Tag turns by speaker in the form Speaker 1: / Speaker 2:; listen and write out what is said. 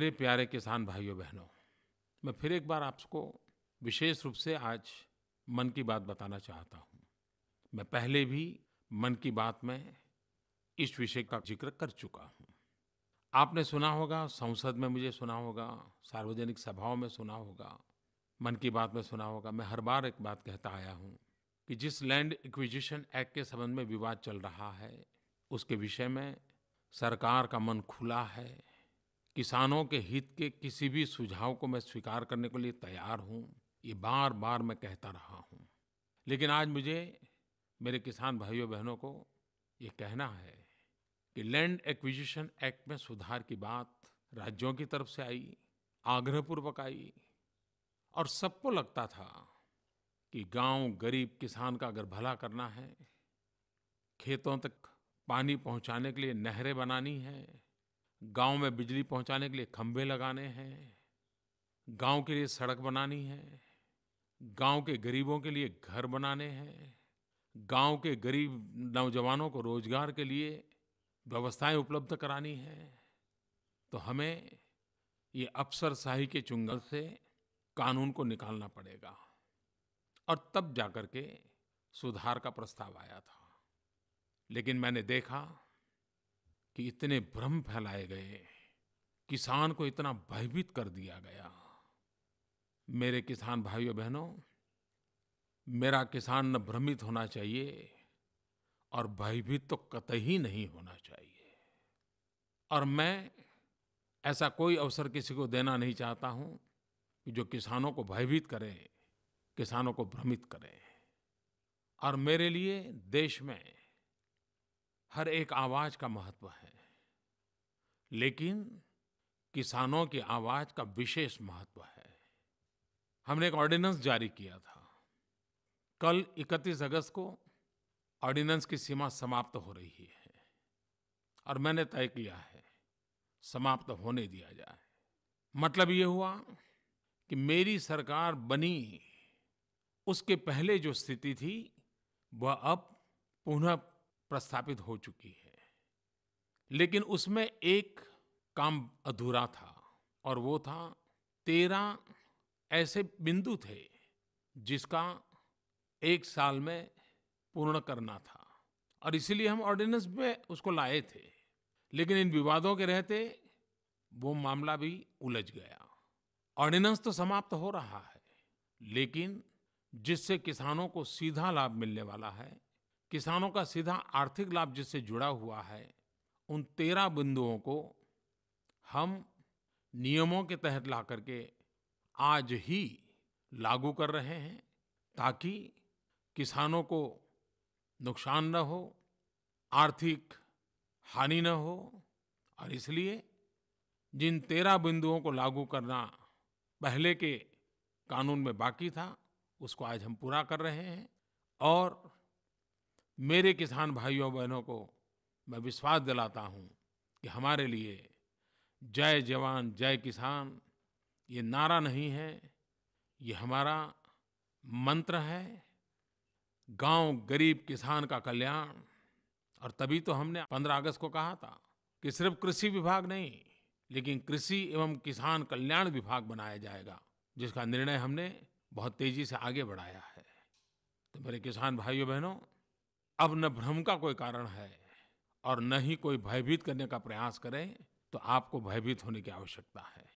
Speaker 1: मेरे प्यारे किसान भाइयों बहनों, मैं फिर एक बार आपको विशेष रूप से आज मन की बात बताना चाहता हूँ। मैं पहले भी मन की बात में इस विषय का जिक्र कर चुका हूँ। आपने सुना होगा, संसद में मुझे सुना होगा, सार्वजनिक सभाओं में सुना होगा, मन की बात में सुना होगा। मैं हर बार एक बात कहता आया हूँ कि जिस लैंड एक्विजिशन एक्ट के संबंध में विवाद चल रहा है, उसके विषय में सरकार का मन खुला है। किसानों के हित के किसी भी सुझाव को मैं स्वीकार करने के लिए तैयार हूँ। ये बार-बार मैं कहता रहा हूँ। लेकिन आज मुझे मेरे किसान भाइयों-बहनों को ये कहना है कि लैंड एक्विजिशन एक्ट में सुधार की बात राज्यों की तरफ से आई, आग्रहपूर्वक आई और सबको लगता था कि गाँव गरीब किसान का अगर भला करना है, खेतों तक पानी पहुँचाने के लिए नहरें बनानी हैं, गाँव में बिजली पहुँचाने के लिए खंभे लगाने हैं, गाँव के लिए सड़क बनानी है, गाँव के गरीबों के लिए घर बनाने हैं, गाँव के गरीब नौजवानों को रोज़गार के लिए व्यवस्थाएँ उपलब्ध करानी हैं, तो हमें ये अफ़सरशाही के चुंगल से कानून को निकालना पड़ेगा। और तब जाकर के सुधार का प्रस्ताव आया था। लेकिन मैंने देखा कि इतने भ्रम फैलाए गए, किसान को इतना भयभीत कर दिया गया। मेरे किसान भाइयों-बहनों, मेरा किसान न भ्रमित होना चाहिए और भयभीत तो कतई नहीं होना चाहिए। और मैं ऐसा कोई अवसर किसी को देना नहीं चाहता हूँ कि जो किसानों को भयभीत करे, किसानों को भ्रमित करे। और मेरे लिए देश में हर एक आवाज़ का महत्व है, लेकिन किसानों की आवाज़ का विशेष महत्व है। हमने एक ऑर्डिनेंस जारी किया था। कल 31 अगस्त को ऑर्डिनेंस की सीमा समाप्त हो रही है और मैंने तय किया है, समाप्त होने दिया जाए। मतलब ये हुआ कि मेरी सरकार बनी, उसके पहले जो स्थिति थी, वह अब पुनः प्रस्थापित हो चुकी है। लेकिन उसमें एक काम अधूरा था और वो था 13 ऐसे बिंदु थे जिसका 1 साल में पूर्ण करना था और इसीलिए हम ऑर्डिनेंस में उसको लाए थे। लेकिन इन विवादों के रहते वो मामला भी उलझ गया। ऑर्डिनेंस तो समाप्त हो रहा है, लेकिन जिससे किसानों को सीधा लाभ मिलने वाला है, किसानों का सीधा आर्थिक लाभ जिससे जुड़ा हुआ है, उन 13 बिंदुओं को हम नियमों के तहत ला करके आज ही लागू कर रहे हैं ताकि किसानों को नुकसान न हो, आर्थिक हानि न हो। और इसलिए जिन 13 बिंदुओं को लागू करना पहले के कानून में बाकी था, उसको आज हम पूरा कर रहे हैं। और मेरे किसान भाइयों-बहनों को मैं विश्वास दिलाता हूँ कि हमारे लिए जय जवान जय किसान ये नारा नहीं है, ये हमारा मंत्र है। गाँव गरीब किसान का कल्याण। और तभी तो हमने 15 अगस्त को कहा था कि सिर्फ कृषि विभाग नहीं, लेकिन कृषि एवं किसान कल्याण विभाग बनाया जाएगा, जिसका निर्णय हमने बहुत तेजी से आगे बढ़ाया है। तो मेरे किसान भाइयों-बहनों, अब न भ्रम का कोई कारण है और न ही कोई भयभीत करने का प्रयास करें, तो आपको भयभीत होने की आवश्यकता है।